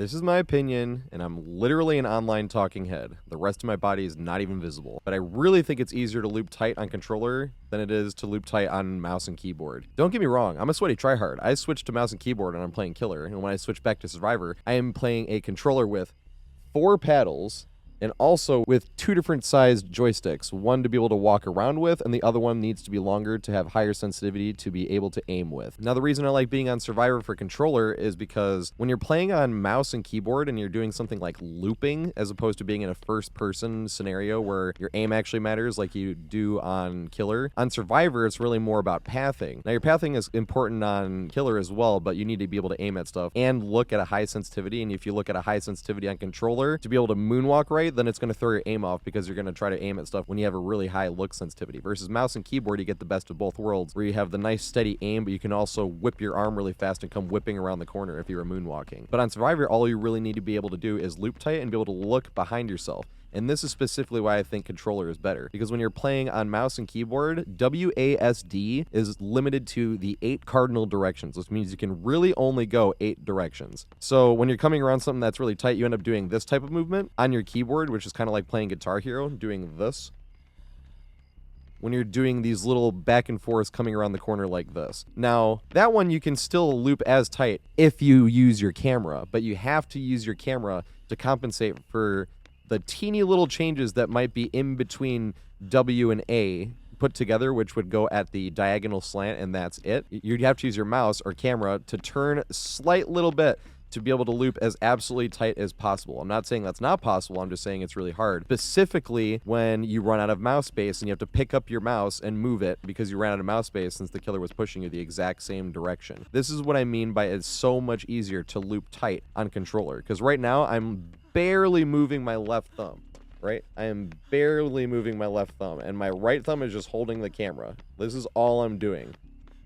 This is my opinion, and I'm literally an online talking head. The rest of my body is not even visible. But I really think it's easier to loop tight on controller than it is to loop tight on mouse and keyboard. Don't get me wrong, I'm a sweaty tryhard. I switched to mouse and keyboard and I'm playing killer, and when I switch back to survivor, I am playing a controller with 4 paddles, and also with 2 different sized joysticks, one to be able to walk around with, and the other one needs to be longer to have higher sensitivity to be able to aim with. Now, the reason I like being on Survivor for controller is because when you're playing on mouse and keyboard and you're doing something like looping, as opposed to being in a first-person scenario where your aim actually matters like you do on killer, on Survivor, it's really more about pathing. Now, your pathing is important on killer as well, but you need to be able to aim at stuff and look at a high sensitivity, and if you look at a high sensitivity on controller, to be able to moonwalk right, then it's going to throw your aim off because you're going to try to aim at stuff when you have a really high look sensitivity. Versus mouse and keyboard, you get the best of both worlds, where you have the nice steady aim, but you can also whip your arm really fast and come whipping around the corner if you're moonwalking. But on Survivor, all you really need to be able to do is loop tight and be able to look behind yourself. And this is specifically why I think controller is better. Because when you're playing on mouse and keyboard, WASD is limited to the 8 cardinal directions, which means you can really only go 8 directions. So when you're coming around something that's really tight, you end up doing this type of movement on your keyboard, which is kind of like playing Guitar Hero, doing this. When you're doing these little back and forths coming around the corner like this. Now, that one you can still loop as tight if you use your camera, but you have to use your camera to compensate for the teeny little changes that might be in between W and A put together, which would go at the diagonal slant, and that's it. You'd have to use your mouse or camera to turn a slight little bit to be able to loop as absolutely tight as possible. I'm not saying that's not possible, I'm just saying it's really hard. Specifically when you run out of mouse space and you have to pick up your mouse and move it because you ran out of mouse space since the killer was pushing you the exact same direction. This is what I mean by it's so much easier to loop tight on controller, because right now I'm barely moving my left thumb. Right? I am barely moving my left thumb, and my right thumb is just holding the camera. This is all I'm doing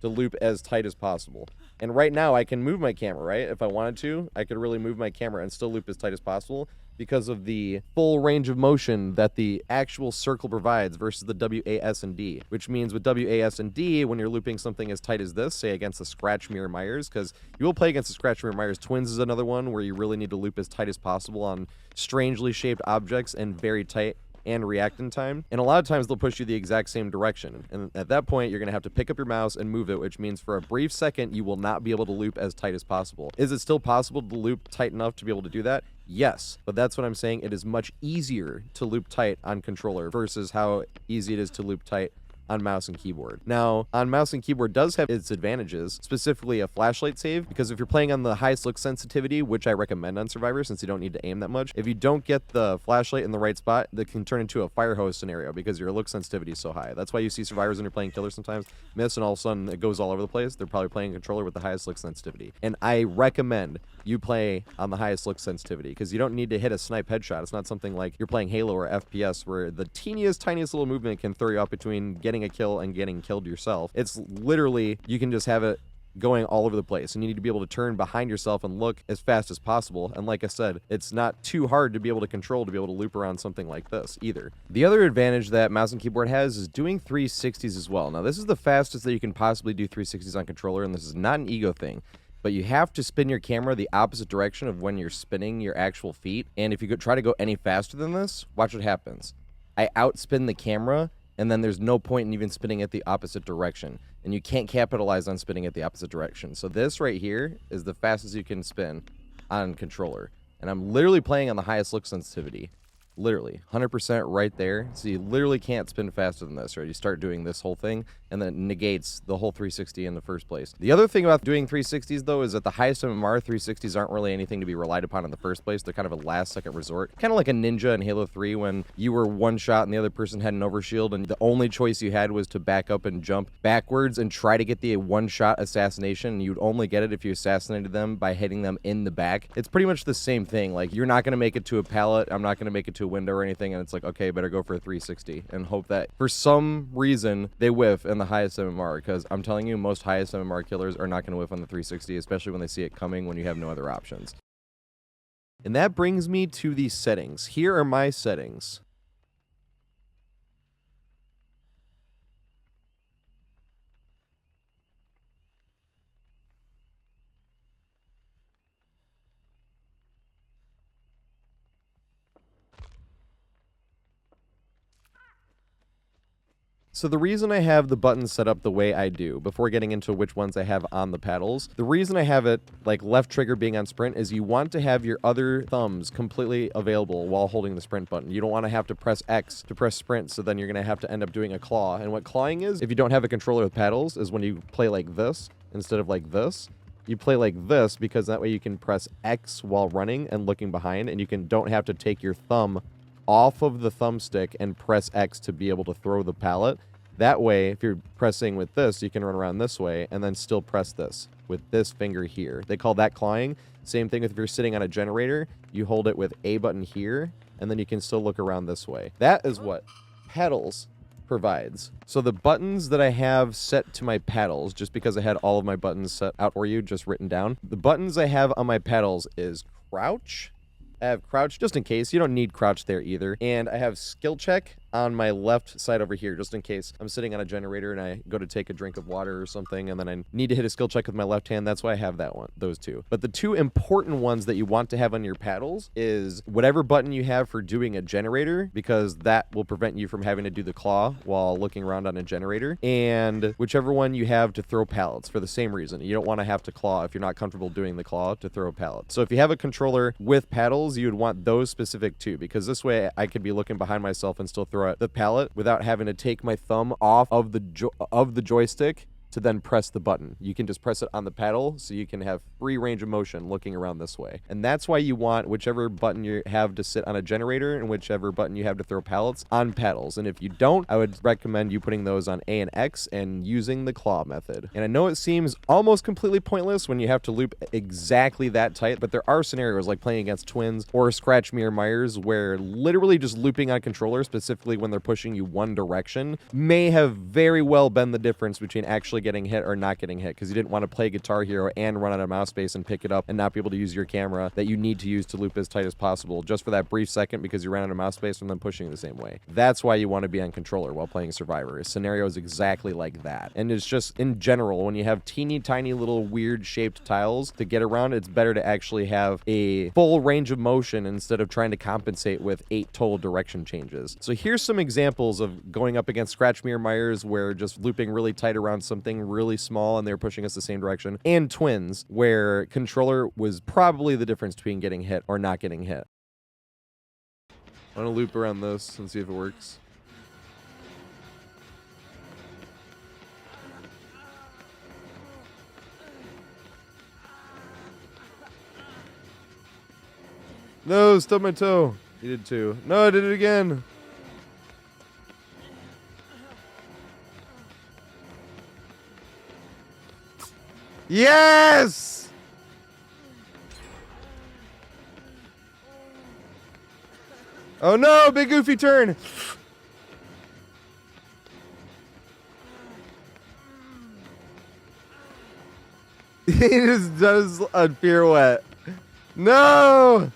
to loop as tight as possible. And right now, I can move my camera, right? If I wanted to, I could really move my camera and still loop as tight as possible because of the full range of motion that the actual circle provides versus the WAS and D, which means with WAS and D, when you're looping something as tight as this, say against the Scratch Mirror Myers, because you will play against the Scratch Mirror Myers. Twins is another one where you really need to loop as tight as possible on strangely shaped objects and very tight and react in time. And a lot of times they'll push you the exact same direction. And at that point, you're going to have to pick up your mouse and move it, which means for a brief second, you will not be able to loop as tight as possible. Is it still possible to loop tight enough to be able to do that? Yes, but that's what I'm saying. It is much easier to loop tight on controller versus how easy it is to loop tight on mouse and keyboard. Now, on mouse and keyboard does have its advantages, specifically a flashlight save, because if you're playing on the highest look sensitivity, which I recommend on Survivor since you don't need to aim that much, if you don't get the flashlight in the right spot, that can turn into a fire hose scenario because your look sensitivity is so high. That's why you see survivors when you're playing killer sometimes miss, and all of a sudden it goes all over the place. They're probably playing a controller with the highest look sensitivity. And I recommend you play on the highest look sensitivity because you don't need to hit a snipe headshot. It's not something like you're playing Halo or FPS where the teeniest, tiniest little movement can throw you off between getting a kill and getting killed yourself. It's literally, you can just have it going all over the place, and you need to be able to turn behind yourself and look as fast as possible. And like I said, it's not too hard to be able to control, to be able to loop around something like this either. The other advantage that mouse and keyboard has is doing 360s as well. Now, this is the fastest that you can possibly do 360s on controller, and this is not an ego thing, but you have to spin your camera the opposite direction of when you're spinning your actual feet. And if you could try to go any faster than this, watch what happens. I outspin the camera, and then there's no point in even spinning it the opposite direction. And you can't capitalize on spinning it the opposite direction. So this right here is the fastest you can spin on controller. And I'm literally playing on the highest look sensitivity. Literally, 100% right there. So you literally can't spin faster than this, right? You start doing this whole thing, and then it negates the whole 360 in the first place. The other thing about doing 360s, though, is at the highest MMR, 360s aren't really anything to be relied upon in the first place. They're kind of a last-second resort. Kind of like a ninja in Halo 3 when you were one shot and the other person had an overshield, and the only choice you had was to back up and jump backwards and try to get the one-shot assassination, and you'd only get it if you assassinated them by hitting them in the back. It's pretty much the same thing. Like, you're not going to make it to a pallet. I'm not going to make it to a window or anything, and it's like, okay, better go for a 360 and hope that for some reason they whiff in the highest MMR, because I'm telling you, most highest MMR killers are not going to whiff on the 360, especially when they see it coming when you have no other options. And that brings me to the settings. Here are my settings. So the reason I have the buttons set up the way I do, before getting into which ones I have on the paddles, the reason I have it like left trigger being on sprint is you want to have your other thumbs completely available while holding the sprint button. You don't want to have to press X to press sprint, so then you're going to have to end up doing a claw. And what clawing is, if you don't have a controller with paddles, is when you play like this instead of like this. You play like this because that way you can press X while running and looking behind, and you don't have to take your thumb off of the thumbstick and press X to be able to throw the pallet. That way, if you're pressing with this, you can run around this way and then still press this with this finger here. They call that clawing. Same thing if you're sitting on a generator, you hold it with A button here, and then you can still look around this way. That is what paddles provides. So the buttons that I have set to my paddles, just because I had all of my buttons set out for you, just written down, the buttons I have on my paddles is crouch. I have crouch just in case. You don't need crouch there either. And I have skill check on my left side over here, just in case I'm sitting on a generator and I go to take a drink of water or something, and then I need to hit a skill check with my left hand. That's why I have that one, those two. But the two important ones that you want to have on your paddles is whatever button you have for doing a generator, because that will prevent you from having to do the claw while looking around on a generator, and whichever one you have to throw pallets for the same reason. You don't want to have to claw if you're not comfortable doing the claw to throw pallets. So if you have a controller with paddles, you would want those specific two, because this way I could be looking behind myself and still throw the pallet without having to take my thumb off of the joystick to then press the button. You can just press it on the paddle, so you can have free range of motion looking around this way. And that's why you want whichever button you have to sit on a generator and whichever button you have to throw pallets on paddles. And if you don't, I would recommend you putting those on A and X and using the claw method. And I know it seems almost completely pointless when you have to loop exactly that tight, but there are scenarios like playing against twins or Scratch Mirror Myers where literally just looping on controller, specifically when they're pushing you one direction, may have very well been the difference between actually getting hit or not getting hit, because you didn't want to play Guitar Hero and run out of mouse space and pick it up and not be able to use your camera that you need to use to loop as tight as possible just for that brief second because you ran out of mouse space from them pushing the same way. That's why you want to be on controller while playing Survivor. A scenario is exactly like that. And it's just, in general, when you have teeny tiny little weird shaped tiles to get around, it's better to actually have a full range of motion instead of trying to compensate with 8 total direction changes. So here's some examples of going up against Scratch Mirror Myers where just looping really tight around something really small and they're pushing us the same direction, and twins where controller was probably the difference between getting hit or not getting hit. I'm gonna loop around this and see if it works. No, stubbed my toe. You did too. No, I did it again. Yes! Oh no, big goofy turn. He just does a pirouette. No!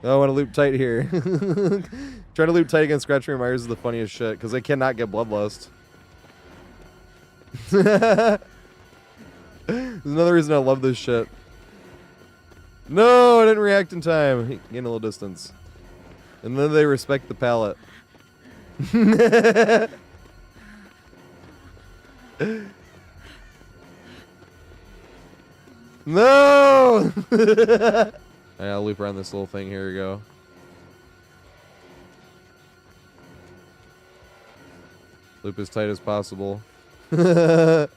I want to loop tight here. Trying to loop tight against Scratch Mirror Myers is the funniest shit, because I cannot get bloodlust. There's another reason I love this shit. No, I didn't react in time. Gain a little distance. And then they respect the pallet. No! I'll loop around this little thing. Here we go. Loop as tight as possible. Watch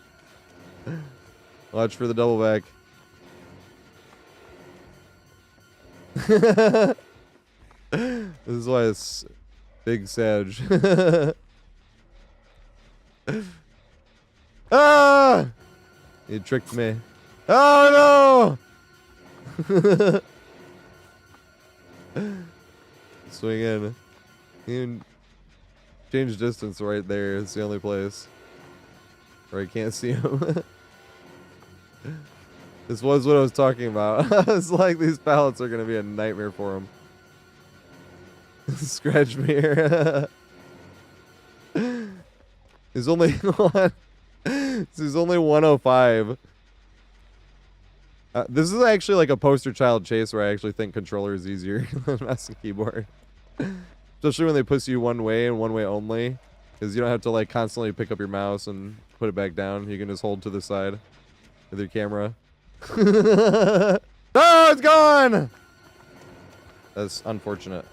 for the double back. This is why it's big Sag. Ah! You tricked me. Oh no! Swing in. You can change distance right there. It's the only place where I can't see him. This was what I was talking about. I was like, these pallets are going to be a nightmare for him. Scratch Mirror. There's only one. There's only 105. This is actually like a poster child chase where I actually think controller is easier than mouse and keyboard. Especially when they push you one way and one way only. Because you don't have to like constantly pick up your mouse and put it back down. You can just hold to the side with your camera. Oh, it's gone! That's unfortunate.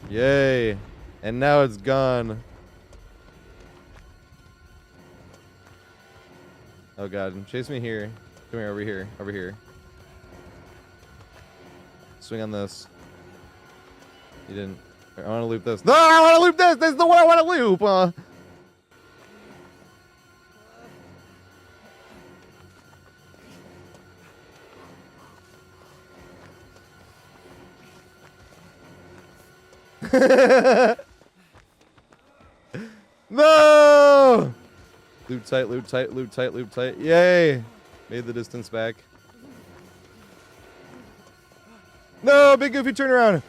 Yay. And now it's gone. Oh god, chase me here. Come here, over here, over here. Swing on this. You didn't. I want to loop this. No, I want to loop this! This is the one I want to loop! No! Loop tight, loop tight, loop tight, loop tight. Yay! Made the distance back. No, big goofy turnaround.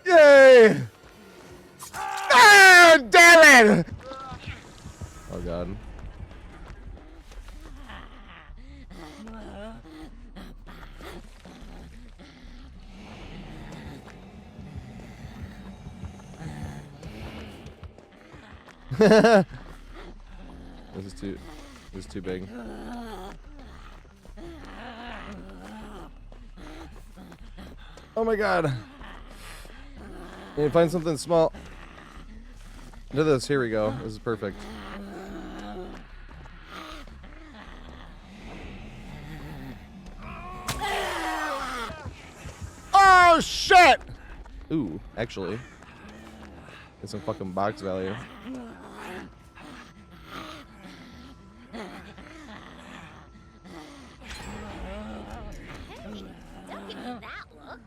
Yay! Ah, damn it! Oh god. This is too big. Oh my god. I need to find something small. Do this. Here we go. This is perfect. Oh shit! Ooh, actually, get some fucking box value. Don't give me that look.